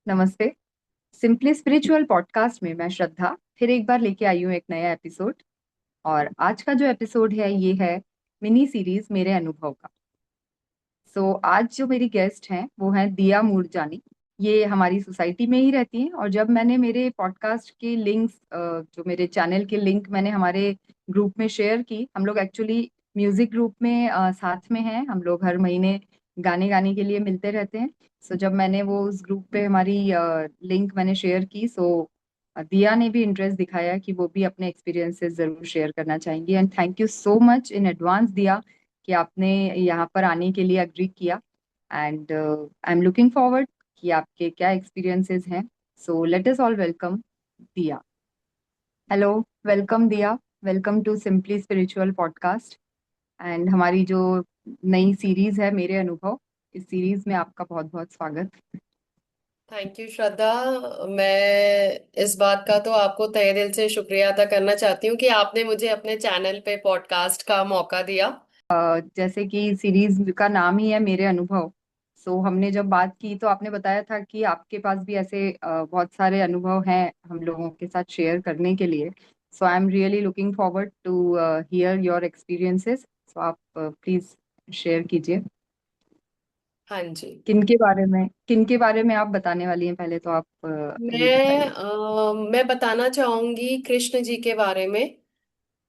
नमस्ते। Simply spiritual podcast में मैं श्रद्धा फिर एक बार लेके आई हूँ एक नया एपिसोड। और आज का जो एपिसोड है ये है मिनी सीरीज मेरे अनुभव का। आज जो मेरी गेस्ट हैं वो हैं दिया मूरजानी। ये हमारी सोसाइटी में ही रहती हैं और जब मैंने मेरे पॉडकास्ट के लिंक्स जो मेरे चैनल के लिंक मैंने हमारे ग्रुप में शेयर की, हम लोग एक्चुअली म्यूजिक ग्रुप में साथ में हैं। हम लोग हर महीने गाने गाने के लिए मिलते रहते हैं। जब मैंने वो उस ग्रुप पे हमारी लिंक मैंने शेयर की, दिया ने भी इंटरेस्ट दिखाया कि वो भी अपने एक्सपीरियंसेस जरूर शेयर करना चाहेंगी। And thank you so much in advance दिया कि आपने यहाँ पर आने के लिए अग्री किया। And I am looking forward कि आपके क्या एक्सपीरियंसेस हैं। Let us all welcome Diya. Hello, welcome Diya. Welcome to simply spiritual podcast. And हमारी जो नई सीरीज है मेरे अनुभव, इस सीरीज में आपका बहुत बहुत स्वागत। थैंक यू श्रद्धा। मैं इस बात का तो आपको तहे दिल से शुक्रिया अदा करना चाहती हूँ कि आपने मुझे अपने चैनल पे पॉडकास्ट का मौका दिया। जैसे कि सीरीज का नाम ही है मेरे अनुभव। हमने जब बात की तो आपने बताया था कि आपके पास भी ऐसे बहुत सारे अनुभव हैं हम लोगों के साथ शेयर करने के लिए। I am really looking forward to hear your experiences. आप प्लीज शेयर कीजिए। हाँ जी। किन के बारे में आप बताने वाली हैं, पहले तो आप ये बताइए। मैं बताना चाहूंगी कृष्ण जी के बारे में।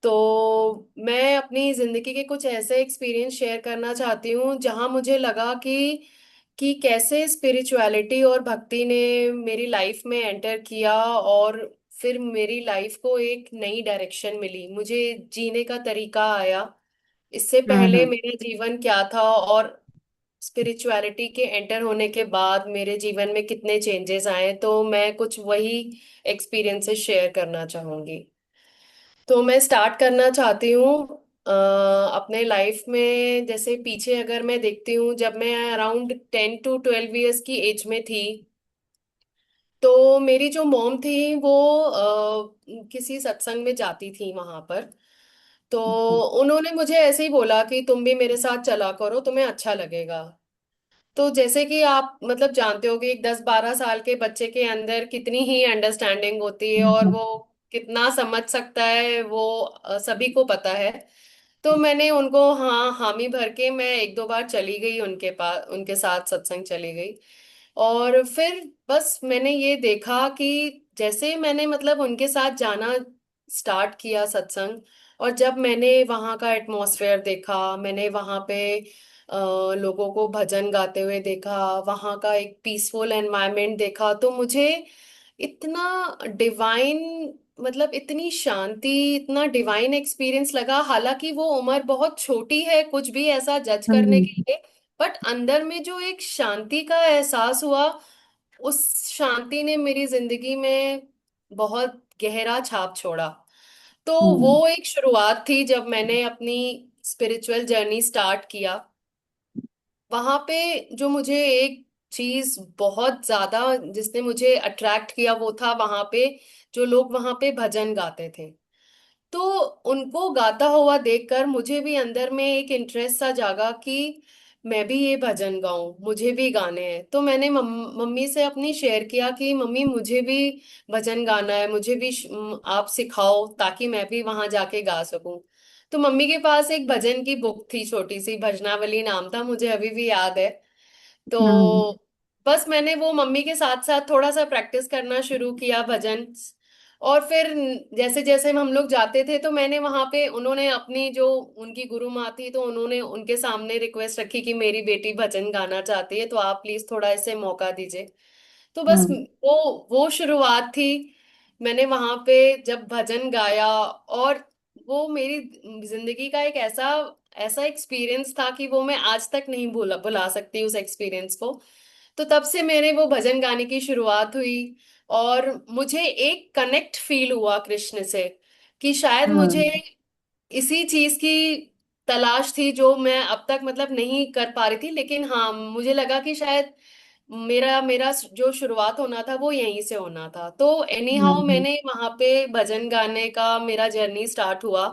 तो मैं अपनी जिंदगी के कुछ ऐसे एक्सपीरियंस शेयर करना चाहती हूँ जहाँ मुझे लगा कि कैसे स्पिरिचुअलिटी और भक्ति ने मेरी लाइफ में एंटर किया और फिर मेरी लाइफ को एक नई डायरेक्शन मिली, मुझे जीने का तरीका आया। इससे पहले हम्म। मेरा जीवन क्या था और स्पिरिचुअलिटी के एंटर होने के बाद मेरे जीवन में कितने चेंजेस आए, तो मैं कुछ वही एक्सपीरियंसेस शेयर करना चाहूंगी। तो मैं स्टार्ट करना चाहती हूँ अपने लाइफ में। जैसे पीछे अगर मैं देखती हूँ, जब मैं अराउंड 10 to 12 ईयर्स की एज में थी, तो मेरी जो मॉम थी वो किसी सत्संग में जाती थी वहां पर। तो उन्होंने मुझे ऐसे ही बोला कि तुम भी मेरे साथ चला करो, तुम्हें अच्छा लगेगा। तो जैसे कि आप मतलब जानते हो कि एक 10-12 साल के बच्चे के अंदर कितनी ही अंडरस्टैंडिंग होती है और हम्म। वो कितना समझ सकता है, वो सभी को पता है। तो मैंने उनको हाँ हामी भर के मैं 1-2 बार चली गई उनके पास, उनके साथ सत्संग चली गई। और फिर बस मैंने ये देखा कि जैसे मैंने मतलब उनके साथ जाना स्टार्ट किया सत्संग, और जब मैंने वहाँ का एटमॉस्फेयर देखा, मैंने वहाँ पे लोगों को भजन गाते हुए देखा, वहाँ का एक पीसफुल एनवायरनमेंट देखा, तो मुझे इतना डिवाइन, मतलब इतनी शांति, इतना डिवाइन एक्सपीरियंस लगा। हालांकि वो उम्र बहुत छोटी है कुछ भी ऐसा जज करने के हम्म। लिए, बट अंदर में जो एक शांति का एहसास हुआ, उस शांति ने मेरी जिंदगी में बहुत गहरा छाप छोड़ा। तो हम्म। वो एक शुरुआत थी जब मैंने अपनी स्पिरिचुअल जर्नी स्टार्ट किया। वहां पे जो मुझे एक चीज बहुत ज्यादा जिसने मुझे अट्रैक्ट किया, वो था वहां पे जो लोग वहां पे भजन गाते थे। तो उनको गाता हुआ देखकर मुझे भी अंदर में एक इंटरेस्ट सा जागा कि मैं भी ये भजन गाऊं, मुझे भी गाने हैं। तो मैंने मम्मी से अपनी शेयर किया कि मम्मी मुझे भी भजन गाना है, मुझे भी आप सिखाओ ताकि मैं भी वहां जाके गा सकूं। तो मम्मी के पास एक भजन की बुक थी, छोटी सी भजनावली नाम था, मुझे अभी भी याद है। तो हम्म। बस मैंने वो मम्मी के साथ साथ थोड़ा सा प्रैक्टिस करना शुरू किया भजन। और फिर जैसे जैसे हम लोग जाते थे, तो मैंने वहां पे, उन्होंने अपनी जो उनकी गुरु माँ थी, तो उन्होंने उनके सामने रिक्वेस्ट रखी कि मेरी बेटी भजन गाना चाहती है, तो आप प्लीज थोड़ा इसे मौका दीजिए। तो बस हम्म। वो शुरुआत थी। मैंने वहां पे जब भजन गाया, और वो मेरी जिंदगी का एक ऐसा ऐसा एक्सपीरियंस था कि वो मैं आज तक नहीं भूला भुला सकती उस एक्सपीरियंस को। तो तब से मेरे वो भजन गाने की शुरुआत हुई। और मुझे एक कनेक्ट फील हुआ कृष्ण से, कि शायद मुझे हम्म। इसी चीज की तलाश थी जो मैं अब तक मतलब नहीं कर पा रही थी। लेकिन हाँ, मुझे लगा कि शायद मेरा मेरा जो शुरुआत होना था वो यहीं से होना था। तो एनी हाउ हम्म। मैंने वहां पे भजन गाने का मेरा जर्नी स्टार्ट हुआ।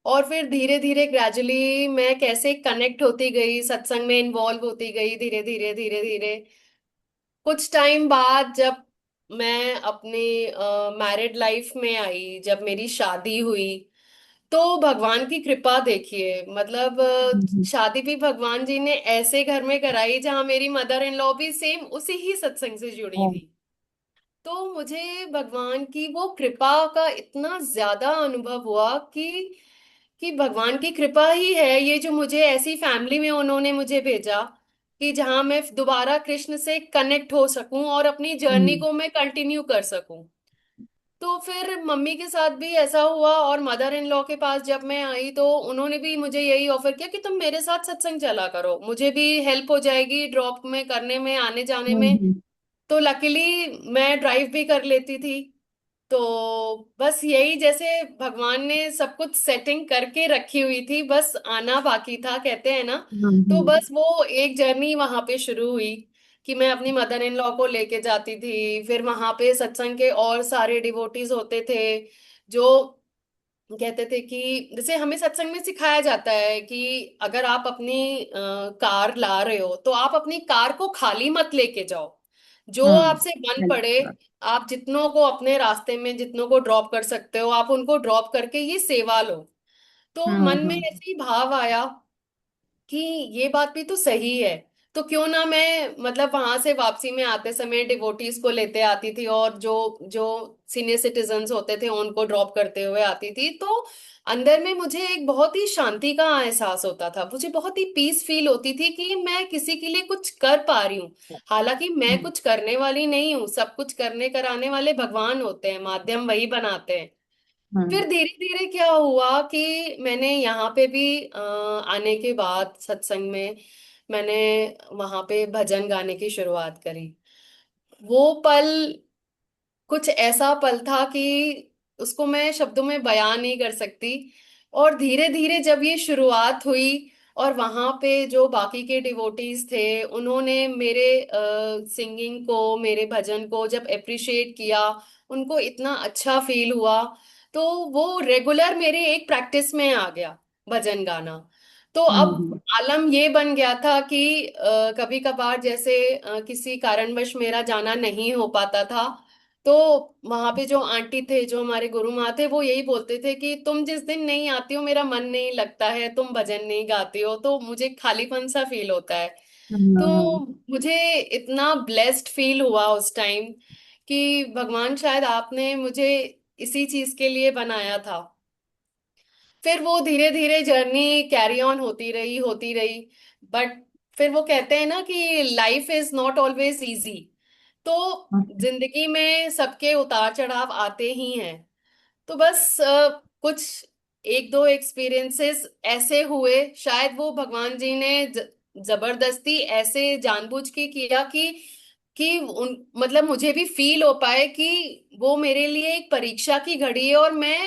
और फिर धीरे धीरे ग्रेजुअली मैं कैसे कनेक्ट होती गई, सत्संग में इन्वॉल्व होती गई, धीरे धीरे धीरे धीरे। कुछ टाइम बाद जब मैं अपने मैरिड लाइफ में आई, जब मेरी शादी हुई, तो भगवान की कृपा देखिए, मतलब हम्म। शादी भी भगवान जी ने ऐसे घर में कराई जहां मेरी मदर इन लॉ भी सेम उसी ही सत्संग से जुड़ी ओ, थी। तो मुझे भगवान की वो कृपा का इतना ज्यादा अनुभव हुआ कि भगवान की कृपा ही है ये, जो मुझे ऐसी फैमिली में उन्होंने मुझे भेजा कि जहां मैं दोबारा कृष्ण से कनेक्ट हो सकूं और अपनी जर्नी हम्म। को मैं कंटिन्यू कर सकूं। तो फिर मम्मी के साथ भी ऐसा हुआ, और मदर इन लॉ के पास जब मैं आई तो उन्होंने भी मुझे यही ऑफर किया कि तुम मेरे साथ सत्संग चला करो, मुझे भी हेल्प हो जाएगी ड्रॉप में करने में, आने जाने में। हम्म। तो लकीली मैं ड्राइव भी कर लेती थी। तो बस यही, जैसे भगवान ने सब कुछ सेटिंग करके रखी हुई थी, बस आना बाकी था, कहते हैं ना। तो हम्म। बस वो एक जर्नी वहां पे शुरू हुई कि मैं अपनी मदर इन लॉ को लेके जाती थी, फिर वहां पे सत्संग के और सारे डिवोटीज होते थे जो कहते थे कि जैसे हमें सत्संग में सिखाया जाता है कि अगर आप अपनी कार ला रहे हो तो आप अपनी कार को खाली मत लेके जाओ, जो हम्म। आपसे बन हेल्प पड़े, का। आप जितनों को अपने रास्ते में जितनों को ड्रॉप कर सकते हो आप उनको ड्रॉप करके ये सेवा लो। तो मन में हम्म। ऐसे ही भाव आया कि ये बात भी तो सही है, तो क्यों ना मैं मतलब वहां से वापसी में आते समय डिवोटीज को लेते आती थी, और जो जो सीनियर सिटीजन्स होते थे उनको ड्रॉप करते हुए आती थी। तो अंदर में मुझे एक बहुत ही शांति का एहसास होता था, मुझे बहुत ही पीस फील होती थी कि मैं किसी के लिए कुछ कर पा रही हूँ। हालांकि मैं हम्म। कुछ करने वाली नहीं हूँ, सब कुछ करने कराने वाले भगवान होते हैं, माध्यम वही बनाते हैं। हम्म। फिर धीरे धीरे क्या हुआ कि मैंने यहाँ पे भी आने के बाद सत्संग में मैंने वहां पे भजन गाने की शुरुआत करी। वो पल कुछ ऐसा पल था कि उसको मैं शब्दों में बयान नहीं कर सकती। और धीरे धीरे जब ये शुरुआत हुई और वहां पे जो बाकी के डिवोटीज थे उन्होंने मेरे सिंगिंग को, मेरे भजन को जब अप्रिशिएट किया, उनको इतना अच्छा फील हुआ, तो वो रेगुलर मेरे एक प्रैक्टिस में आ गया भजन गाना। तो अब हम्म। आलम ये बन गया था कि कभी कभार जैसे किसी कारणवश मेरा जाना नहीं हो पाता था, तो वहां पे जो आंटी थे, जो हमारे गुरु माँ थे, वो यही बोलते थे कि तुम जिस दिन नहीं आती हो मेरा मन नहीं लगता है, तुम भजन नहीं गाती हो तो मुझे खालीपन सा फील होता है। तो हम्म। मुझे इतना ब्लेस्ड फील हुआ उस टाइम कि भगवान शायद आपने मुझे इसी चीज के लिए बनाया था। फिर वो धीरे धीरे जर्नी कैरी ऑन होती रही। बट फिर वो कहते हैं ना कि life is not always easy. तो हम्म। जिंदगी में सबके उतार चढ़ाव आते ही हैं। तो बस कुछ एक दो एक्सपीरियंसेस ऐसे हुए, शायद वो भगवान जी ने जबरदस्ती ऐसे जानबूझ के किया कि उन मतलब मुझे भी फील हो पाए कि वो मेरे लिए एक परीक्षा की घड़ी है और मैं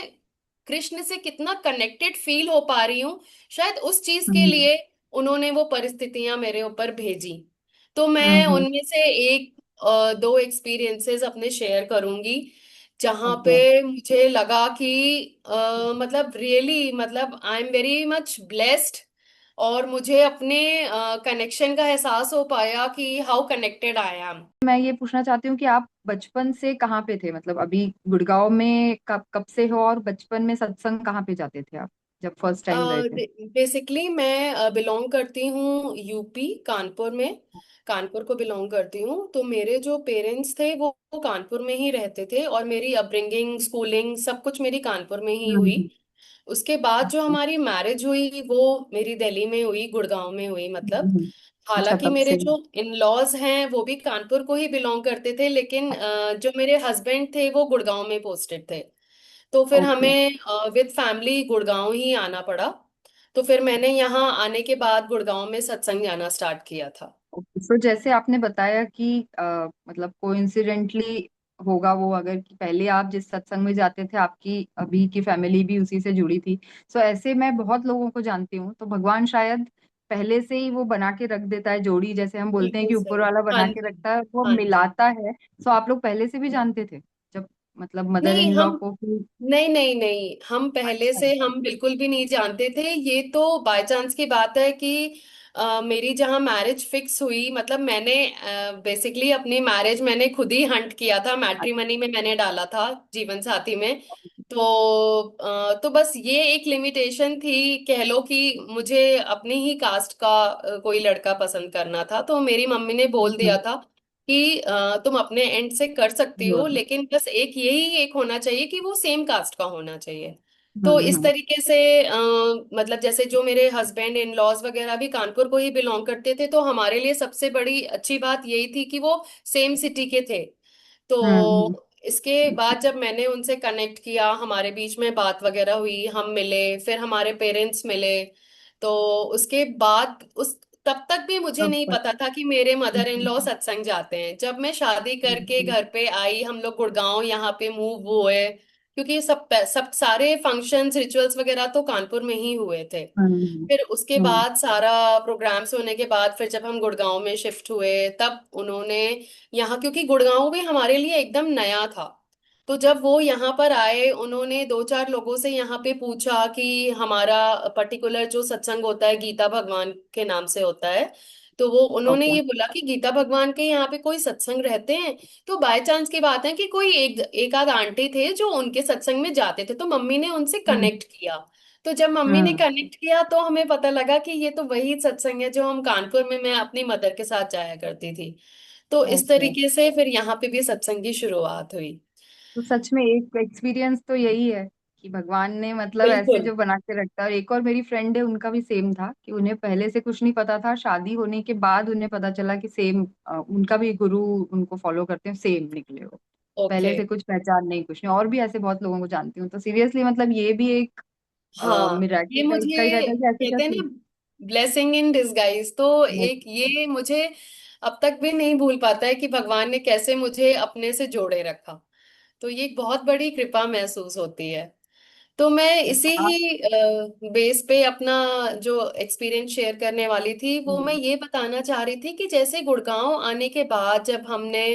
कृष्ण से कितना कनेक्टेड फील हो पा रही हूँ, शायद उस चीज के हम्म। लिए उन्होंने वो परिस्थितियां मेरे ऊपर भेजी। तो मैं हम्म। उनमें से एक दो एक्सपीरियंसेस अपने शेयर करूंगी जहां ओके। पे मुझे लगा कि मतलब रियली, मतलब I am very much blessed, और मुझे अपने कनेक्शन का एहसास हो पाया कि हाउ कनेक्टेड आई एम। मैं ये पूछना चाहती हूँ कि आप बचपन से कहाँ पे थे, मतलब अभी गुड़गांव में कब कब से हो, और बचपन में सत्संग कहाँ पे जाते थे आप जब फर्स्ट टाइम गए थे? बेसिकली मैं बिलोंग करती हूँ यूपी, कानपुर में। कानपुर को बिलोंग करती हूँ, तो मेरे जो पेरेंट्स थे वो कानपुर में ही रहते थे, और मेरी अपब्रिंगिंग, स्कूलिंग, सब कुछ मेरी कानपुर में ही हुई। हम्म। उसके बाद जो ओके। हमारी मैरिज हुई वो मेरी दिल्ली में हुई, गुड़गांव में हुई मतलब। हम्म। अच्छा, हालांकि तब मेरे से। जो इन लॉज हैं वो भी कानपुर को ही बिलोंग करते थे, लेकिन जो मेरे हस्बैंड थे वो गुड़गांव में पोस्टेड थे। तो फिर ओके। हमें विद फैमिली गुड़गांव ही आना पड़ा। तो फिर मैंने यहाँ आने के बाद गुड़गांव में सत्संग जाना स्टार्ट किया था। ओके, तो जैसे आपने बताया कि मतलब कोइंसिडेंटली होगा वो, अगर कि पहले आप जिस सत्संग में जाते थे आपकी अभी की फैमिली भी उसी से जुड़ी थी। सो ऐसे मैं बहुत लोगों को जानती हूँ, तो भगवान शायद पहले से ही वो बना के रख देता है जोड़ी, जैसे हम बोलते हैं बिल्कुल कि ऊपर सही। वाला हाँ बना के जी। रखता है, वो हाँ जी। मिलाता है। सो आप लोग पहले से भी जानते थे जब, मतलब मदर नहीं इन लॉ हम को कि? नहीं नहीं नहीं, हम पहले अच्छा। से हम बिल्कुल भी नहीं जानते थे, ये तो बाय चांस की बात है कि मेरी जहाँ मैरिज फिक्स हुई, मतलब मैंने बेसिकली अपनी मैरिज मैंने खुद ही हंट किया था, मैट्रिमनी में मैंने डाला था, जीवन साथी में। तो तो बस ये एक लिमिटेशन थी, कह लो कि मुझे अपनी ही कास्ट का कोई लड़का पसंद करना था। तो मेरी मम्मी ने बोल दिया हम्म। था कि तुम अपने एंड से कर सकती हो, हम्म। लेकिन बस एक यही एक होना चाहिए कि वो सेम कास्ट का होना चाहिए। तो इस हम्म। तरीके से मतलब जैसे जो मेरे हस्बैंड इन लॉज वगैरह भी कानपुर को ही बिलोंग करते थे, तो हमारे लिए सबसे बड़ी अच्छी बात यही थी कि वो सेम सिटी के थे। हम्म। तो इसके बाद जब मैंने उनसे कनेक्ट किया, हमारे बीच में बात वगैरह हुई, हम मिले, फिर हमारे पेरेंट्स मिले। तो उसके बाद उस तब तक भी मुझे तब नहीं पर। पता था कि मेरे मदर इन लॉ हम्म। सत्संग जाते हैं। जब मैं शादी करके हम्म। घर पे आई, हम लोग गुड़गांव यहाँ पे मूव हुए, क्योंकि सब सब सारे फंक्शंस रिचुअल्स वगैरह तो कानपुर में ही हुए थे। हम्म। फिर उसके हम्म। बाद सारा प्रोग्राम्स होने के बाद फिर जब हम गुड़गांव में शिफ्ट हुए, तब उन्होंने यहाँ, क्योंकि गुड़गांव भी हमारे लिए एकदम नया था, तो जब वो यहाँ पर आए, उन्होंने दो चार लोगों से यहाँ पे पूछा कि हमारा पर्टिकुलर जो सत्संग होता है गीता भगवान के नाम से होता है। तो वो उन्होंने ओके। ये बोला कि गीता भगवान के यहाँ पे कोई सत्संग रहते हैं। तो बाय चांस की बात है कि कोई एक आध आंटी थे जो उनके सत्संग में जाते थे, तो मम्मी ने उनसे हम्म। कनेक्ट किया। तो जब मम्मी ने हम्म। कनेक्ट किया तो हमें पता लगा कि ये तो वही सत्संग है जो हम कानपुर में मैं अपनी मदर के साथ जाया करती थी। तो इस ओके। तरीके से फिर यहाँ पे भी सत्संग की शुरुआत हुई। तो सच में एक एक्सपीरियंस तो यही है कि भगवान ने मतलब ऐसे बिल्कुल। जो बना के रखता है। और एक और मेरी फ्रेंड है, उनका भी सेम था कि उन्हें पहले से कुछ नहीं पता था, शादी होने के बाद उन्हें पता चला कि सेम उनका भी गुरु उनको फॉलो करते हैं, सेम निकले वो। ओके। पहले से कुछ पहचान नहीं, कुछ नहीं। और भी ऐसे बहुत लोगों को जानती हूँ। तो सीरियसली मतलब ये भी एक हाँ, ये मिराकल टाइप का ही मुझे रहता है कि ऐसे कहते हैं कैसे। ना, ब्लेसिंग इन डिसगाइज। तो एक ये मुझे अब तक भी नहीं भूल पाता है कि भगवान ने कैसे मुझे अपने से जोड़े रखा। तो ये एक बहुत बड़ी कृपा महसूस होती है। तो मैं इसी आप। ही बेस पे अपना जो एक्सपीरियंस शेयर करने वाली थी, वो मैं हम्म। ये बताना चाह रही थी कि जैसे गुड़गांव आने के बाद जब हमने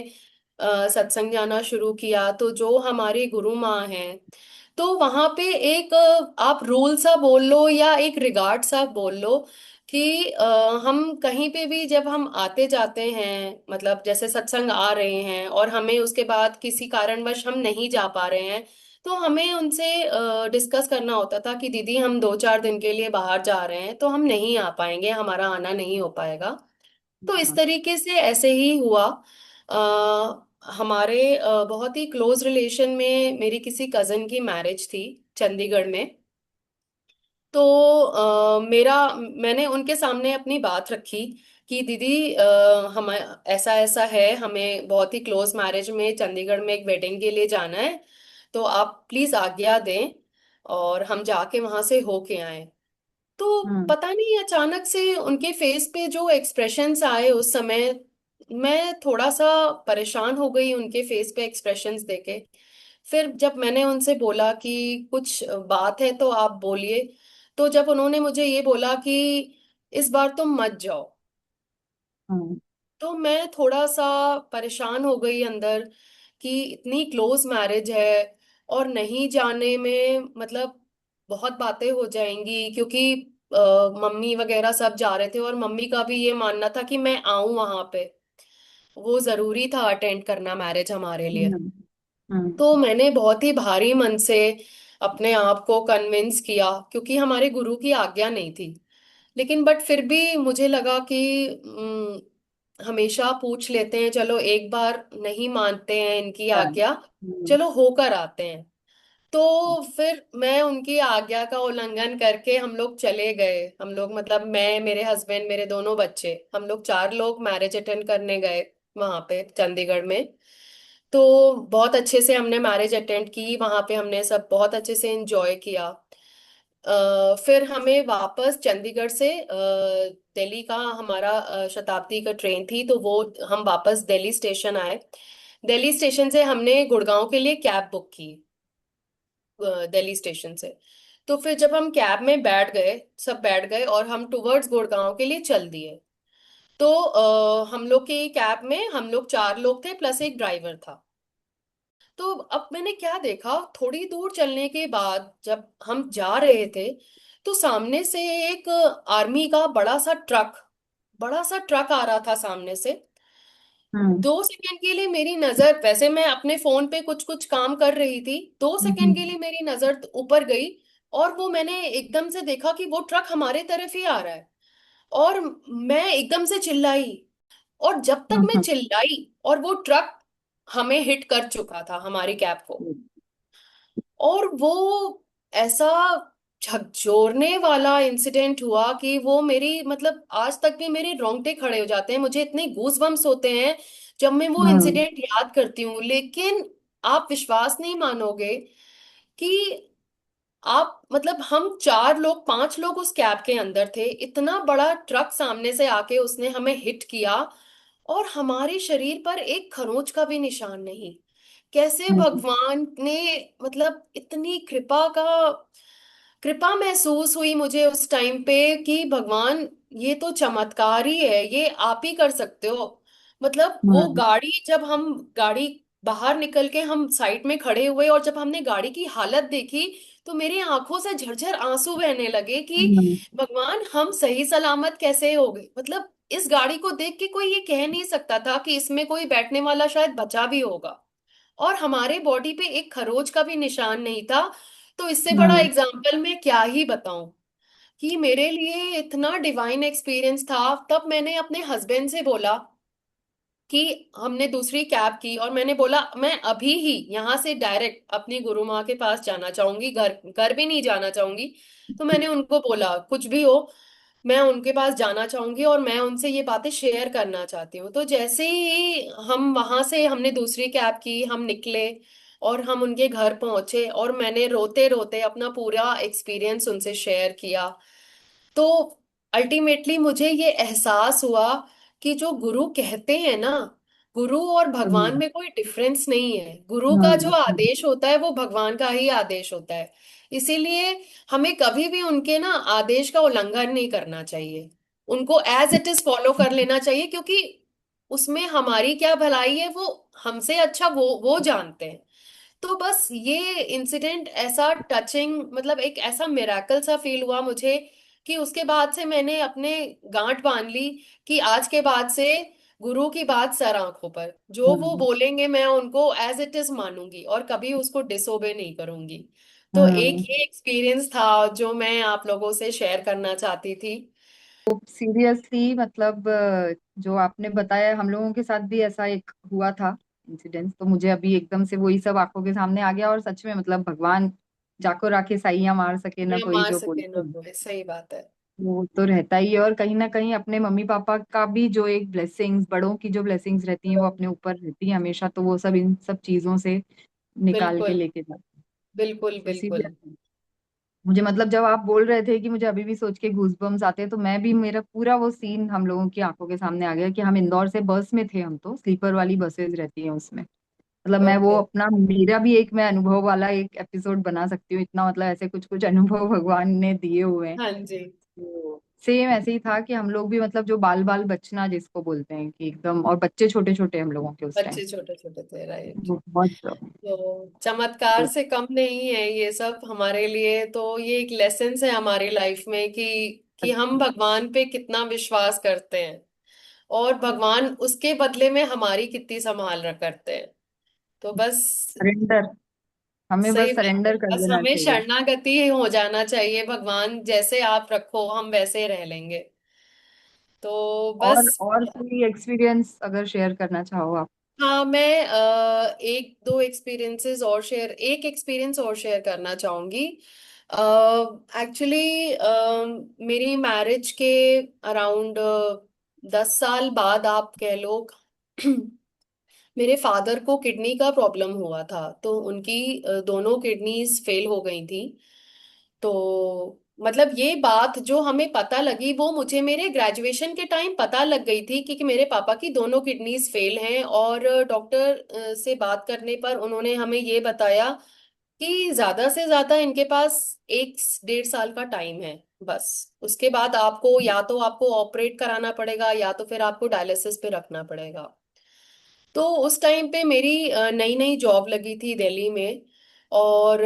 सत्संग जाना शुरू किया, तो जो हमारी गुरु माँ हैं, तो वहां पे एक आप रूल सा बोल लो या एक रिगार्ड सा बोल लो कि हम कहीं पे भी जब हम आते जाते हैं, मतलब जैसे सत्संग आ रहे हैं और हमें उसके बाद किसी कारणवश हम नहीं जा पा रहे हैं, तो हमें उनसे डिस्कस करना होता था कि दीदी हम दो चार दिन के लिए बाहर जा रहे हैं तो हम नहीं आ पाएंगे, हमारा आना नहीं हो पाएगा। तो इस हाँ। तरीके से ऐसे ही हुआ। हमारे बहुत ही क्लोज रिलेशन में मेरी किसी कजन की मैरिज थी चंडीगढ़ में। तो मेरा मैंने उनके सामने अपनी बात रखी कि दीदी हम ऐसा ऐसा है, हमें बहुत ही क्लोज मैरिज में चंडीगढ़ में एक वेडिंग के लिए जाना है, तो आप प्लीज आज्ञा दें और हम जाके वहां से होके आए। तो हम्म। पता नहीं अचानक से उनके फेस पे जो एक्सप्रेशंस आए उस समय, मैं थोड़ा सा परेशान हो गई उनके फेस पे एक्सप्रेशंस देके। फिर जब मैंने उनसे बोला कि कुछ बात है तो आप बोलिए, तो जब उन्होंने मुझे ये बोला कि इस बार तुम मत जाओ, हम्म। तो मैं थोड़ा सा परेशान हो गई अंदर कि इतनी क्लोज मैरिज है और नहीं जाने में मतलब बहुत बातें हो जाएंगी, क्योंकि मम्मी वगैरह सब जा रहे थे और मम्मी का भी ये मानना था कि मैं आऊं वहां पे, वो जरूरी था अटेंड करना मैरिज हमारे लिए। हम्म। हम्म। तो मैंने बहुत ही भारी मन से अपने आप को कन्विंस किया, क्योंकि हमारे गुरु की आज्ञा नहीं थी। लेकिन बट फिर भी मुझे लगा कि हमेशा पूछ लेते हैं, चलो एक बार नहीं मानते हैं इनकी Right. आज्ञा, हम्म। चलो होकर आते हैं। तो फिर मैं उनकी आज्ञा का उल्लंघन करके हम लोग चले गए। हम लोग मतलब मैं, मेरे हस्बैंड, मेरे दोनों बच्चे, हम लोग चार लोग मैरिज अटेंड करने गए वहां पे चंडीगढ़ में। तो बहुत अच्छे से हमने मैरिज अटेंड की वहां पे, हमने सब बहुत अच्छे से एंजॉय किया। फिर हमें वापस चंडीगढ़ से दिल्ली का हमारा शताब्दी का ट्रेन थी, तो वो हम वापस दिल्ली स्टेशन आए। दिल्ली स्टेशन से हमने गुड़गांव के लिए कैब बुक की दिल्ली स्टेशन से। तो फिर जब हम कैब में बैठ गए, सब बैठ गए और हम टुवर्ड्स गुड़गांव के लिए चल दिए। तो हम लोग की कैब में हम लोग चार लोग थे प्लस एक ड्राइवर था। तो अब मैंने क्या देखा, थोड़ी दूर चलने के बाद जब हम जा रहे थे, तो सामने से एक आर्मी का बड़ा सा ट्रक बड़ा सा ट्रक आ रहा था सामने से। हम्म। 2 सेकंड के लिए मेरी नजर, वैसे मैं अपने फोन पे कुछ कुछ काम कर रही थी, 2 सेकंड के हम्म। लिए मेरी नजर ऊपर गई। और वो मैंने एकदम से देखा कि वो ट्रक हमारे तरफ ही आ रहा है। और मैं एकदम से चिल्लाई। और जब तक मैं हम्म। चिल्लाई और वो ट्रक हमें हिट कर चुका था, हमारी कैब को। और वो ऐसा झकझोरने वाला इंसिडेंट हुआ कि वो मेरी, मतलब आज तक भी मेरे रोंगटे खड़े हो जाते हैं, मुझे इतने गूज बम्स होते हैं जब मैं वो हम्म। इंसिडेंट याद करती हूँ। लेकिन आप विश्वास नहीं मानोगे कि आप, मतलब हम 4 लोग 5 लोग उस कैब के अंदर थे, इतना बड़ा ट्रक सामने से आके उसने हमें हिट किया। और हमारे शरीर पर एक खरोंच का भी निशान नहीं। कैसे हम्म। भगवान ने, मतलब इतनी कृपा महसूस हुई मुझे उस टाइम पे कि भगवान, ये तो चमत्कार ही है, ये आप ही कर सकते हो। मतलब वो हम्म। गाड़ी, जब हम गाड़ी बाहर निकल के हम साइड में खड़े हुए और जब हमने गाड़ी की हालत देखी, तो मेरी आंखों से झरझर आंसू बहने लगे कि हम्म। भगवान, हम सही सलामत कैसे हो गए। मतलब इस गाड़ी को देख के कोई ये कह नहीं सकता था कि इसमें कोई बैठने वाला शायद बचा भी होगा। और हमारे बॉडी पे एक खरोच का भी निशान नहीं था। तो इससे बड़ा हम्म। एग्जाम्पल मैं क्या ही बताऊं कि मेरे लिए इतना डिवाइन एक्सपीरियंस था। तब मैंने अपने हस्बैंड से बोला कि हमने दूसरी कैब की, और मैंने बोला मैं अभी ही यहाँ से डायरेक्ट अपनी गुरु माँ के पास जाना चाहूंगी, घर घर भी नहीं जाना चाहूंगी। तो मैंने उनको बोला कुछ भी हो, मैं उनके पास जाना चाहूंगी और मैं उनसे ये बातें शेयर करना चाहती हूँ। तो जैसे ही हम वहां से, हमने दूसरी कैब की, हम निकले और हम उनके घर पहुंचे, और मैंने रोते रोते अपना पूरा एक्सपीरियंस उनसे शेयर किया। तो अल्टीमेटली मुझे ये एहसास हुआ कि जो गुरु कहते हैं ना, गुरु और भगवान हम्म। में कोई डिफरेंस नहीं है। गुरु का जो हम्म। आदेश होता है वो भगवान का ही आदेश होता है। इसीलिए हमें कभी भी उनके ना आदेश का उल्लंघन नहीं करना चाहिए। उनको एज इट इज फॉलो कर लेना चाहिए, क्योंकि उसमें हमारी क्या भलाई है वो हमसे अच्छा वो जानते हैं। तो बस ये इंसिडेंट ऐसा टचिंग, मतलब एक ऐसा मिराकल सा फील हुआ मुझे कि उसके बाद से मैंने अपने गांठ बांध ली कि आज के बाद से गुरु की बात सर आंखों पर, जो वो हम्म। बोलेंगे मैं उनको एज इट इज मानूंगी और कभी उसको डिसोबे नहीं करूंगी। तो एक हम्म। ये एक्सपीरियंस था जो मैं आप लोगों से शेयर करना चाहती थी। सीरियसली मतलब जो आपने बताया हम लोगों के साथ भी ऐसा एक हुआ था इंसिडेंस, तो मुझे अभी एकदम से वही सब आंखों के सामने आ गया। और सच में मतलब भगवान जाको राखे साइयां मार सके ना या कोई, मार जो सके बोलते ना हैं कोई, सही बात है। वो तो रहता ही है। और कहीं ना कहीं अपने मम्मी पापा का भी जो एक ब्लेसिंग्स, बड़ों की जो ब्लेसिंग्स रहती हैं वो अपने ऊपर रहती है हमेशा, तो वो सब इन सब चीजों से निकाल के बिल्कुल लेके जाते हैं। बिल्कुल तो बिल्कुल। इसीलिए मुझे मतलब जब आप बोल रहे थे कि मुझे अभी भी सोच के गूज बम्स आते हैं, तो मैं भी, मेरा पूरा वो सीन हम लोगों की आंखों के सामने आ गया कि हम इंदौर से बस में थे। हम तो स्लीपर वाली बसेस रहती हैं उसमें, मतलब मैं वो ओके। अपना, मेरा भी एक, मैं अनुभव वाला एक एपिसोड बना सकती हूँ। इतना मतलब ऐसे कुछ कुछ अनुभव भगवान ने दिए हुए हैं। हाँ जी। तो सेम ऐसे ही था कि हम लोग भी मतलब जो बाल बाल बचना जिसको बोलते हैं कि एकदम, और बच्चे छोटे छोटे हम लोगों के उस टाइम, बच्चे छोटे छोटे थे, राइट। बहुत। तो चमत्कार से कम नहीं है ये सब हमारे लिए। तो ये एक लेसन है हमारी लाइफ में कि हम भगवान पे कितना विश्वास करते हैं और भगवान उसके बदले में हमारी कितनी संभाल करते हैं। तो बस, सरेंडर, हमें सही बस बात है, सरेंडर कर बस देना हमें चाहिए। शरणागति हो जाना चाहिए। भगवान जैसे आप रखो हम वैसे रह लेंगे। तो बस। और कोई एक्सपीरियंस अगर शेयर करना चाहो आप। हाँ, मैं एक दो एक्सपीरियंसेस और शेयर, एक एक्सपीरियंस और शेयर करना चाहूंगी। एक्चुअली मेरी मैरिज के अराउंड 10 साल बाद आप कह लो, मेरे फादर को किडनी का प्रॉब्लम हुआ था। तो उनकी दोनों किडनीज फेल हो गई थी। तो मतलब ये बात जो हमें पता लगी वो मुझे मेरे ग्रेजुएशन के टाइम पता लग गई थी कि मेरे पापा की दोनों किडनीज फेल हैं। और डॉक्टर से बात करने पर उन्होंने हमें ये बताया कि ज्यादा से ज्यादा इनके पास 1 1.5 साल का टाइम है बस। उसके बाद आपको या तो आपको ऑपरेट कराना पड़ेगा या तो फिर आपको डायलिसिस पे रखना पड़ेगा। तो उस टाइम पे मेरी नई नई जॉब लगी थी दिल्ली में। और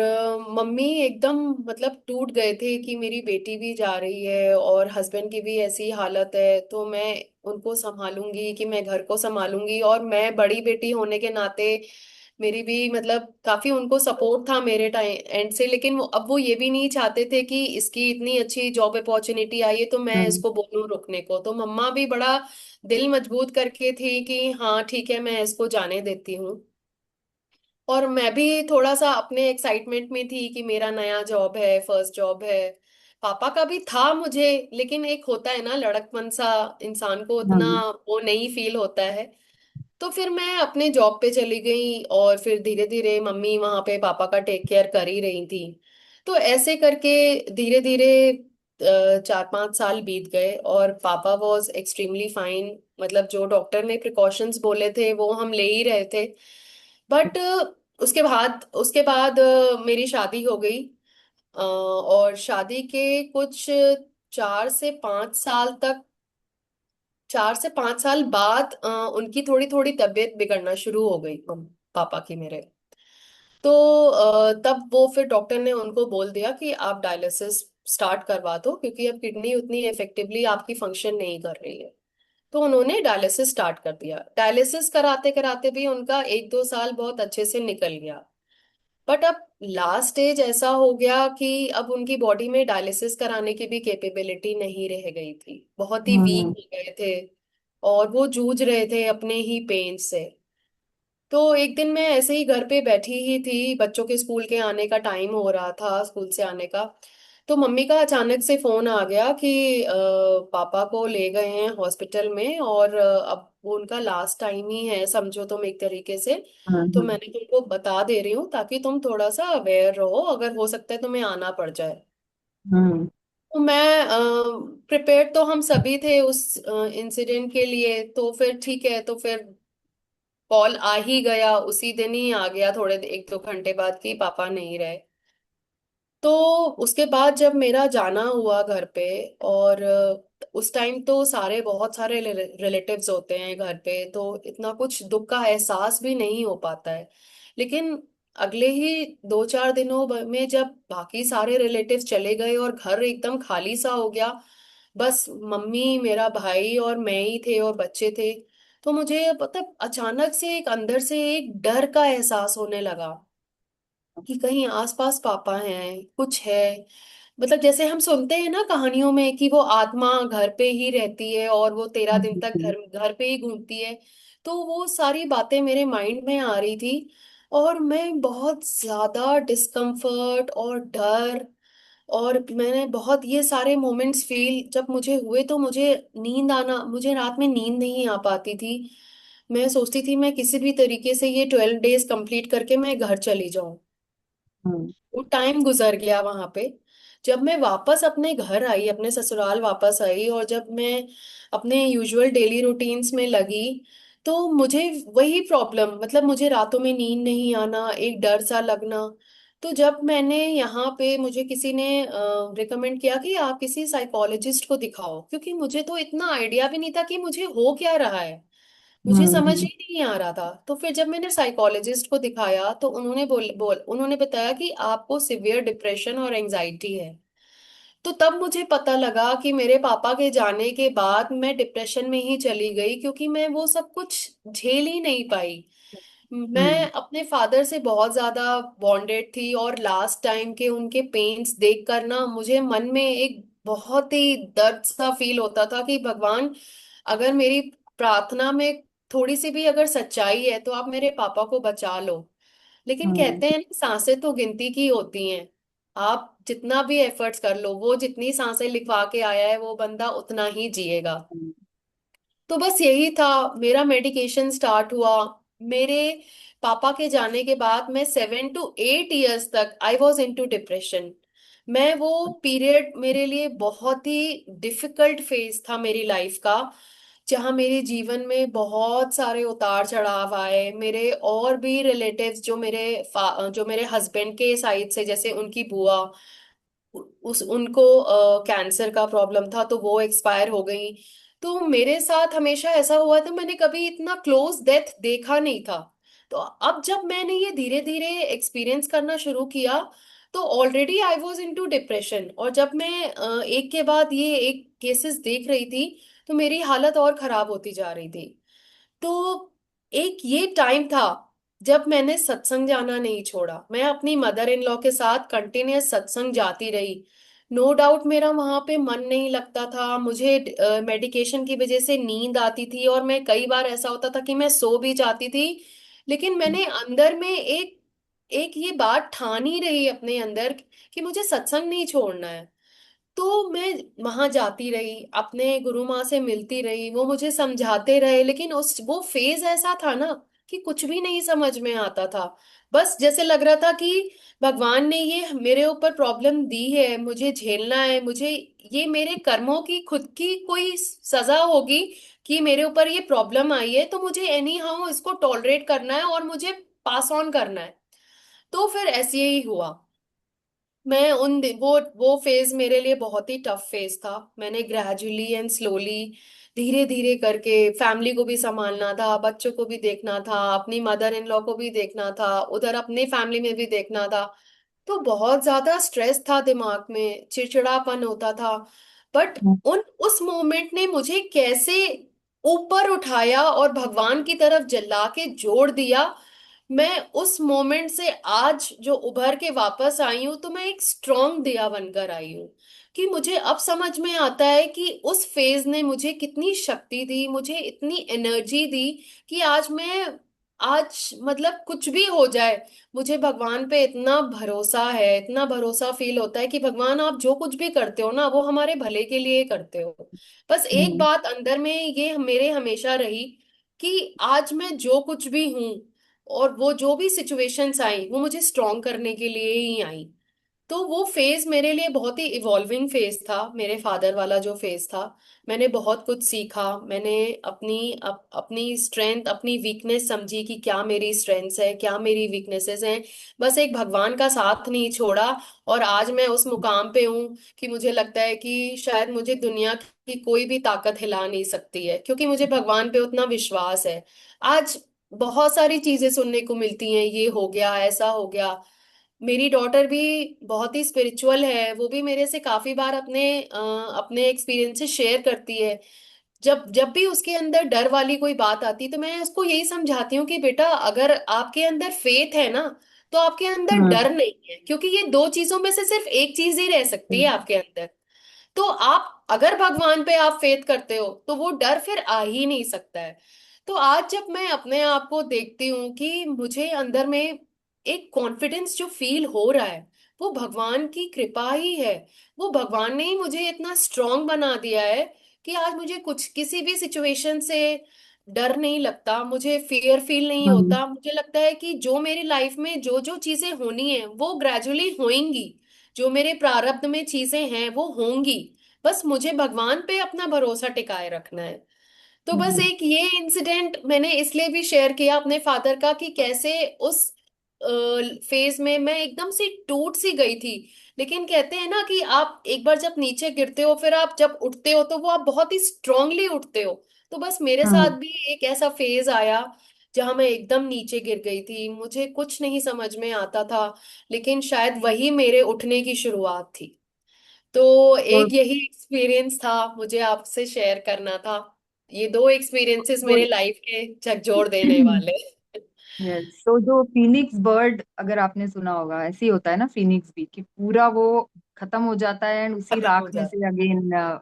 मम्मी एकदम मतलब टूट गए थे कि मेरी बेटी भी जा रही है और हस्बैंड की भी ऐसी हालत है। तो मैं उनको संभालूंगी, कि मैं घर को संभालूंगी। और मैं बड़ी बेटी होने के नाते मेरी भी मतलब काफी उनको सपोर्ट था मेरे टाइम एंड से, लेकिन अब वो ये भी नहीं चाहते थे कि इसकी इतनी अच्छी जॉब अपॉर्चुनिटी आई है तो मैं हम्म। इसको बोलूं रुकने को। तो मम्मा भी बड़ा दिल मजबूत करके थी कि हाँ ठीक है, मैं इसको जाने देती हूँ। और मैं भी थोड़ा सा अपने एक्साइटमेंट में थी कि मेरा नया जॉब है, फर्स्ट जॉब है। पापा का भी था मुझे, लेकिन एक होता है ना लड़कपन सा, इंसान को उतना हम्म। वो नहीं फील होता है। तो फिर मैं अपने जॉब पे चली गई, और फिर धीरे धीरे मम्मी वहां पे पापा का टेक केयर कर ही रही थी। तो ऐसे करके धीरे धीरे 4-5 साल बीत गए, और पापा वॉज एक्सट्रीमली फाइन। मतलब जो डॉक्टर ने प्रिकॉशंस बोले थे वो हम ले ही रहे थे। बट उसके बाद मेरी शादी हो गई। और शादी के कुछ 4 से 5 साल तक, 4 से 5 साल बाद उनकी थोड़ी थोड़ी तबीयत बिगड़ना शुरू हो गई, पापा की मेरे। तो तब वो फिर डॉक्टर ने उनको बोल दिया कि आप डायलिसिस स्टार्ट करवा दो, क्योंकि अब किडनी उतनी इफेक्टिवली आपकी फंक्शन नहीं कर रही है। तो उन्होंने डायलिसिस स्टार्ट कर दिया। डायलिसिस कराते कराते भी उनका 1-2 साल बहुत अच्छे से निकल गया। बट अब लास्ट स्टेज ऐसा हो गया कि अब उनकी बॉडी में डायलिसिस कराने की भी कैपेबिलिटी नहीं रह गई थी, बहुत ही वीक हम्म। हो गए थे। और वो जूझ रहे थे अपने ही पेन से। तो एक दिन मैं ऐसे ही घर पे बैठी ही थी, बच्चों के स्कूल के आने का टाइम हो रहा था, स्कूल से आने का। तो मम्मी का अचानक से फोन आ गया कि पापा को ले गए हैं हॉस्पिटल में, और अब वो उनका लास्ट टाइम ही है, समझो तुम एक तरीके से। तो हम्म। मैंने तुमको बता दे रही हूँ ताकि तुम थोड़ा सा अवेयर रहो, अगर हो सकता है तुम्हें आना पड़ जाए। हम्म। तो मैं प्रिपेयर तो हम सभी थे उस इंसिडेंट के लिए। तो फिर ठीक है, तो फिर कॉल आ ही गया, उसी दिन ही आ गया, थोड़े 1-2 घंटे बाद, कि पापा नहीं रहे। तो उसके बाद जब मेरा जाना हुआ घर पे, और उस टाइम तो सारे बहुत सारे रिलेटिव्स होते हैं घर पे, तो इतना कुछ दुख का एहसास भी नहीं हो पाता है। लेकिन अगले ही 2-4 दिनों में जब बाकी सारे रिलेटिव्स चले गए और घर एकदम खाली सा हो गया, बस मम्मी, मेरा भाई और मैं ही थे और बच्चे थे। तो मुझे मतलब अचानक से एक अंदर से एक डर का एहसास होने लगा कि कहीं आसपास पापा हैं, कुछ है। मतलब जैसे हम सुनते हैं ना कहानियों में कि वो आत्मा घर पे ही रहती है और वो 13 दिन तक हम्म। घर घर पे ही घूमती है। तो वो सारी बातें मेरे माइंड में आ रही थी, और मैं बहुत ज्यादा डिस्कम्फर्ट और डर, और मैंने बहुत ये सारे मोमेंट्स फील जब मुझे हुए, तो मुझे रात में नींद नहीं आ पाती थी। मैं सोचती थी मैं किसी भी तरीके से ये 12 डेज कंप्लीट करके मैं घर चली जाऊं। हम्म। वो टाइम गुजर गया वहां पे। जब मैं वापस अपने घर आई, अपने ससुराल वापस आई, और जब मैं अपने यूजुअल डेली रूटीन्स में लगी, तो मुझे वही प्रॉब्लम, मतलब मुझे रातों में नींद नहीं आना, एक डर सा लगना। तो जब मैंने यहाँ पे, मुझे किसी ने रिकमेंड किया कि आप किसी साइकोलॉजिस्ट को दिखाओ, क्योंकि मुझे तो इतना आइडिया भी नहीं था कि मुझे हो क्या रहा है। मुझे समझ हम्म। ही नहीं आ रहा था। तो फिर जब मैंने साइकोलॉजिस्ट को दिखाया तो उन्होंने बताया कि आपको सिवियर डिप्रेशन और एंजाइटी है। तो तब मुझे पता लगा कि मेरे पापा के जाने के बाद मैं डिप्रेशन में ही चली गई, क्योंकि मैं वो सब कुछ झेल ही नहीं पाई। हम्म। मैं अपने फादर से बहुत ज्यादा बॉन्डेड थी, और लास्ट टाइम के उनके पेन्स देख कर ना मुझे मन में एक बहुत ही दर्द सा फील होता था कि भगवान, अगर मेरी प्रार्थना में थोड़ी सी भी अगर सच्चाई है तो आप मेरे पापा को बचा लो। लेकिन हम्म। कहते हैं ना, सांसें तो गिनती की होती हैं। आप जितना भी एफर्ट्स कर लो, वो जितनी सांसें लिखवा के आया है वो बंदा उतना ही जिएगा। तो बस यही था। मेरा मेडिकेशन स्टार्ट हुआ। मेरे पापा के जाने के बाद मैं 7 to 8 years तक I was into depression. मैं वो पीरियड मेरे लिए बहुत ही डिफिकल्ट फेज था मेरी लाइफ का, जहाँ मेरे जीवन में बहुत सारे उतार चढ़ाव आए। मेरे और भी रिलेटिव्स जो मेरे हस्बैंड के साइड से, जैसे उनकी बुआ, उस उनको कैंसर का प्रॉब्लम था तो वो एक्सपायर हो गई। तो मेरे साथ हमेशा ऐसा हुआ था, मैंने कभी इतना क्लोज डेथ देखा नहीं था। तो अब जब मैंने ये धीरे धीरे एक्सपीरियंस करना शुरू किया, तो already I was into depression, और जब मैं एक के बाद ये एक केसेस देख रही थी, तो मेरी हालत और खराब होती जा रही थी। तो एक ये टाइम था जब मैंने सत्संग जाना नहीं छोड़ा, मैं अपनी मदर इन लॉ के साथ कंटिन्यूस सत्संग जाती रही। नो डाउट मेरा वहां पे मन नहीं लगता था, मुझे मेडिकेशन की वजह से नींद आती थी, और मैं कई बार ऐसा होता था कि मैं सो भी जाती थी। लेकिन मैंने अंदर में एक एक ये बात ठान ही रही अपने अंदर कि मुझे सत्संग नहीं छोड़ना है। तो मैं वहां जाती रही, अपने गुरु माँ से मिलती रही, वो मुझे समझाते रहे, लेकिन उस वो फेज ऐसा था ना कि कुछ भी नहीं समझ में आता था। बस जैसे लग रहा था कि भगवान ने ये मेरे ऊपर प्रॉब्लम दी है, मुझे झेलना है, मुझे ये मेरे कर्मों की खुद की कोई सजा होगी कि मेरे ऊपर ये प्रॉब्लम आई है, तो मुझे एनी हाउ इसको टॉलरेट करना है और मुझे पास ऑन करना है। तो फिर ऐसे ही हुआ। मैं वो फेज मेरे लिए बहुत ही टफ फेज था। मैंने ग्रेजुअली एंड स्लोली, धीरे धीरे करके फैमिली को भी संभालना था, बच्चों को भी देखना था, अपनी मदर इन लॉ को भी देखना था, उधर अपने फैमिली में भी देखना था। तो बहुत ज्यादा स्ट्रेस था दिमाग में, चिड़चिड़ापन होता था। बट हम्म। उन उस मोमेंट ने मुझे कैसे ऊपर उठाया और भगवान की तरफ जला के जोड़ दिया। मैं उस मोमेंट से आज जो उभर के वापस आई हूं, तो मैं एक स्ट्रांग दिया बनकर आई हूँ। कि मुझे अब समझ में आता है कि उस फेज ने मुझे कितनी शक्ति दी, मुझे इतनी एनर्जी दी कि आज मतलब कुछ भी हो जाए, मुझे भगवान पे इतना भरोसा है, इतना भरोसा फील होता है कि भगवान आप जो कुछ भी करते हो ना, वो हमारे भले के लिए करते हो। बस एक हम्म। बात अंदर में ये मेरे हमेशा रही कि आज मैं जो कुछ भी हूं, और वो जो भी सिचुएशंस आई, वो मुझे स्ट्रॉन्ग करने के लिए ही आई। तो वो फेज मेरे लिए बहुत ही इवॉल्विंग फेज था, मेरे फादर वाला जो फेज था। मैंने बहुत कुछ सीखा, मैंने अपनी स्ट्रेंथ, अपनी वीकनेस समझी कि क्या मेरी स्ट्रेंथ्स है, क्या मेरी वीकनेसेस हैं। बस एक भगवान का साथ नहीं छोड़ा, और आज मैं उस मुकाम पे हूँ कि मुझे लगता है कि शायद मुझे दुनिया की कोई भी ताकत हिला नहीं सकती है, क्योंकि मुझे भगवान पे उतना विश्वास है। आज बहुत सारी चीजें सुनने को मिलती हैं, ये हो गया, ऐसा हो गया। मेरी डॉटर भी बहुत ही स्पिरिचुअल है, वो भी मेरे से काफी बार अपने एक्सपीरियंसेस शेयर करती है। जब जब भी उसके अंदर डर वाली कोई बात आती, तो मैं उसको यही समझाती हूँ कि बेटा, अगर आपके अंदर फेथ है ना, तो आपके अंदर हम्म। डर नहीं है, क्योंकि ये दो चीजों में से सिर्फ एक चीज ही रह सकती है आपके अंदर। तो आप अगर भगवान पे आप फेथ करते हो, तो वो डर फिर आ ही नहीं सकता है। तो आज जब मैं अपने आप को देखती हूँ कि मुझे अंदर में एक कॉन्फिडेंस जो फील हो रहा है, वो भगवान की कृपा ही है। वो भगवान ने ही मुझे इतना स्ट्रांग बना दिया है कि आज मुझे कुछ किसी भी सिचुएशन से डर नहीं लगता, मुझे फियर फील नहीं हम्म। होता। मुझे लगता है कि जो मेरी लाइफ में जो जो चीजें होनी है वो ग्रेजुअली होंगी, जो मेरे प्रारब्ध में चीजें हैं वो होंगी। बस मुझे भगवान पे अपना भरोसा टिकाए रखना है। तो बस हम्म। एक ये इंसिडेंट मैंने इसलिए भी शेयर किया अपने फादर का, कि कैसे उस फेज में मैं एकदम से टूट सी गई थी। लेकिन कहते हैं ना कि आप एक बार जब नीचे गिरते हो, फिर आप जब उठते हो तो वो आप बहुत ही स्ट्रांगली उठते हो। तो बस मेरे हम्म। साथ भी एक ऐसा फेज आया जहां मैं एकदम नीचे गिर गई थी, मुझे कुछ नहीं समझ में आता था। लेकिन शायद वही मेरे उठने की शुरुआत थी। तो तो एक यही एक्सपीरियंस था, मुझे आपसे शेयर करना था। ये दो एक्सपीरियंसेस तो मेरे लाइफ के झकझोर देने वाले। यस, तो जो फीनिक्स बर्ड, अगर आपने सुना होगा, ऐसे ही होता है ना फीनिक्स भी, कि पूरा वो खत्म हो जाता है एंड उसी खत्म हो राख में से जाता, अगेन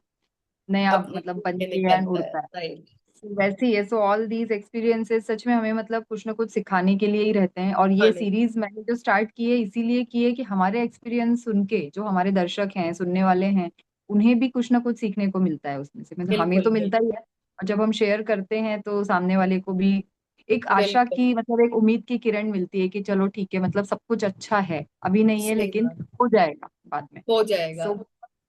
नया अपने मतलब बन के के एंड निकलता है, उड़ता है। राइट। So, वैसे ही है। सो ऑल दीज एक्सपीरियंसेस सच में हमें मतलब कुछ ना कुछ सिखाने के लिए ही रहते हैं। और ये खाने सीरीज मैंने जो स्टार्ट की है इसीलिए की है कि हमारे एक्सपीरियंस सुन के जो हमारे दर्शक हैं, सुनने वाले हैं, उन्हें भी कुछ ना कुछ सीखने को मिलता है उसमें से। मतलब हमें बिल्कुल तो मिलता बिल्कुल ही है, और जब हम शेयर करते हैं तो सामने वाले को भी एक आशा बिल्कुल। की, मतलब एक उम्मीद की किरण मिलती है कि चलो ठीक है, मतलब सब कुछ अच्छा है, अभी नहीं है सही लेकिन बात। हो जाएगा बाद में। हो जाएगा। सो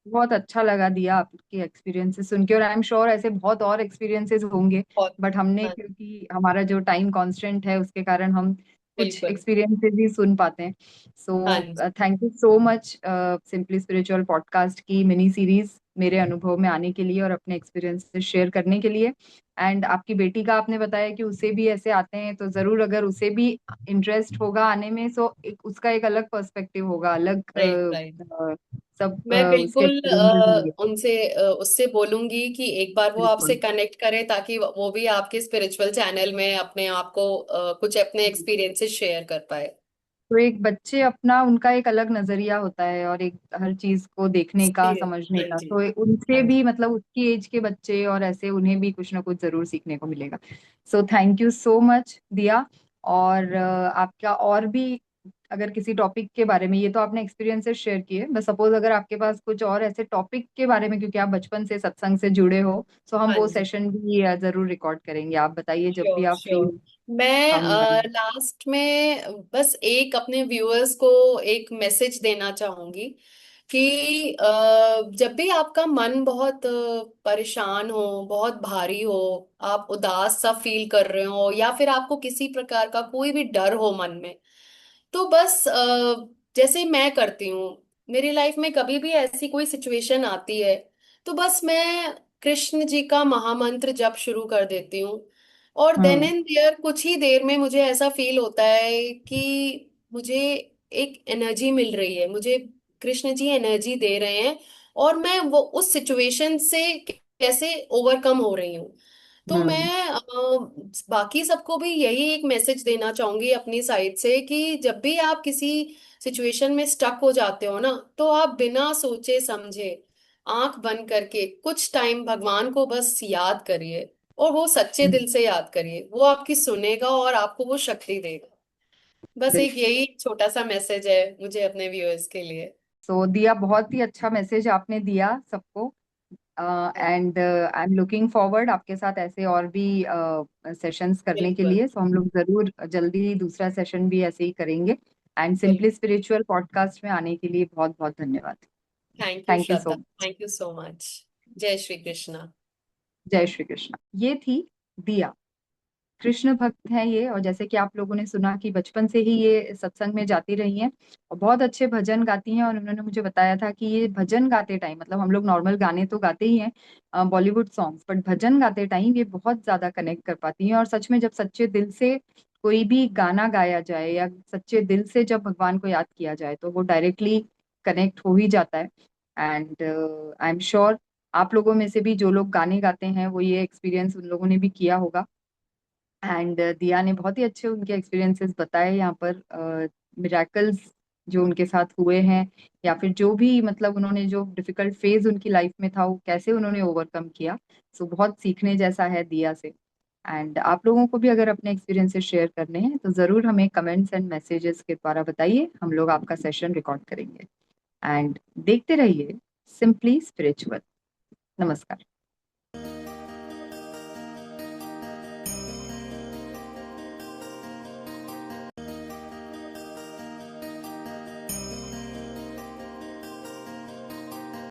बहुत अच्छा लगा दिया आपके एक्सपीरियंसेस सुन के, और आई एम श्योर ऐसे बहुत और एक्सपीरियंसेस होंगे। बहुत। बट हमने, हाँ, क्योंकि हमारा जो टाइम कांस्टेंट है उसके कारण हम कुछ बिल्कुल। एक्सपीरियंसेस ही सुन पाते हैं। हाँ सो जी। Thank you so much simply spiritual podcast की मिनी सीरीज मेरे अनुभव में आने के लिए और अपने एक्सपीरियंसेस शेयर करने के लिए। एंड आपकी बेटी का आपने बताया कि उसे भी ऐसे आते हैं, तो जरूर अगर उसे भी इंटरेस्ट होगा आने में, सो उसका एक अलग पर्सपेक्टिव होगा, अलग राइट राइट। सब मैं उसके बिल्कुल एक्सपीरियंसेस होंगे। उनसे उससे बोलूंगी कि एक बार वो आपसे बिल्कुल। कनेक्ट करे, ताकि वो भी आपके स्पिरिचुअल चैनल में अपने आप को कुछ अपने एक्सपीरियंसेस शेयर कर पाए। तो एक बच्चे अपना, उनका एक अलग नजरिया होता है और एक हर चीज को देखने का, सही है। समझने हाँ का, जी। तो उनसे हाँ भी जी। मतलब उसकी एज के बच्चे और ऐसे उन्हें भी कुछ ना कुछ जरूर सीखने को मिलेगा। So thank you so much दिया। और आपका और भी अगर किसी टॉपिक के बारे में, ये तो आपने एक्सपीरियंसेस शेयर किए, बस सपोज अगर आपके पास कुछ और ऐसे टॉपिक के बारे में, क्योंकि आप बचपन से सत्संग से जुड़े हो, सो हम हाँ वो जी। सेशन भी जरूर रिकॉर्ड करेंगे। आप बताइए जब भी श्योर आप फ्री श्योर। हो। मैं हम लास्ट में बस एक अपने व्यूअर्स को एक मैसेज देना चाहूंगी कि जब भी आपका मन बहुत परेशान हो, बहुत भारी हो, आप उदास सा फील कर रहे हो, या फिर आपको किसी प्रकार का कोई भी डर हो मन में, तो बस जैसे मैं करती हूँ, मेरी लाइफ में कभी भी ऐसी कोई सिचुएशन आती है, तो बस मैं कृष्ण जी का महामंत्र जप शुरू कर देती हूँ। और देन हम्म एंड देयर कुछ ही देर में मुझे ऐसा फील होता है कि मुझे एक एनर्जी मिल रही है, मुझे कृष्ण जी एनर्जी दे रहे हैं, और मैं वो उस सिचुएशन से कैसे ओवरकम हो रही हूँ। तो हम्म मैं बाकी सबको भी यही एक मैसेज देना चाहूंगी अपनी साइड से कि जब भी आप किसी सिचुएशन में स्टक हो जाते हो ना, तो आप बिना सोचे समझे आंख बंद करके कुछ टाइम भगवान को बस याद करिए, और वो सच्चे हम्म, दिल से याद करिए, वो आपकी सुनेगा और आपको वो शक्ति देगा। बस एक बिल्कुल। यही छोटा सा मैसेज है मुझे अपने व्यूअर्स के लिए। सो दिया, बहुत ही अच्छा मैसेज आपने दिया सबको। And I am looking forward आपके साथ ऐसे और भी सेशंस करने के बिल्कुल। लिए। सो हम लोग जरूर जल्दी ही दूसरा सेशन भी ऐसे ही करेंगे। एंड बिल्कुल। सिंपली स्पिरिचुअल पॉडकास्ट में आने के लिए बहुत बहुत धन्यवाद। Thank you thank you so Shraddha, much. Thank you so much. जय श्री कृष्णा। जय श्री कृष्ण। ये थी दिया, कृष्ण भक्त हैं ये, और जैसे कि आप लोगों ने सुना कि बचपन से ही ये सत्संग में जाती रही हैं और बहुत अच्छे भजन गाती हैं। और उन्होंने मुझे बताया था कि ये भजन गाते टाइम, मतलब हम लोग नॉर्मल गाने तो गाते ही हैं बॉलीवुड सॉन्ग्स, बट भजन गाते टाइम ये बहुत ज्यादा कनेक्ट कर पाती हैं। और सच में जब सच्चे दिल से कोई भी गाना गाया जाए या सच्चे दिल से जब भगवान को याद किया जाए, तो वो डायरेक्टली कनेक्ट हो ही जाता है। एंड आई एम श्योर आप लोगों में से भी जो लोग गाने गाते हैं, वो ये एक्सपीरियंस उन लोगों ने भी किया होगा। एंड दिया ने बहुत ही अच्छे उनके एक्सपीरियंसेस बताए यहाँ पर, मिराकल्स जो उनके साथ हुए हैं, या फिर जो भी मतलब उन्होंने जो डिफिकल्ट फेज उनकी लाइफ में था वो कैसे उन्होंने ओवरकम किया। सो बहुत सीखने जैसा है दिया से। एंड आप लोगों को भी अगर अपने एक्सपीरियंसेस शेयर करने हैं तो जरूर हमें कमेंट्स एंड मैसेजेस के द्वारा बताइए, हम लोग आपका सेशन रिकॉर्ड करेंगे। एंड देखते रहिए सिंपली स्पिरिचुअल। नमस्कार।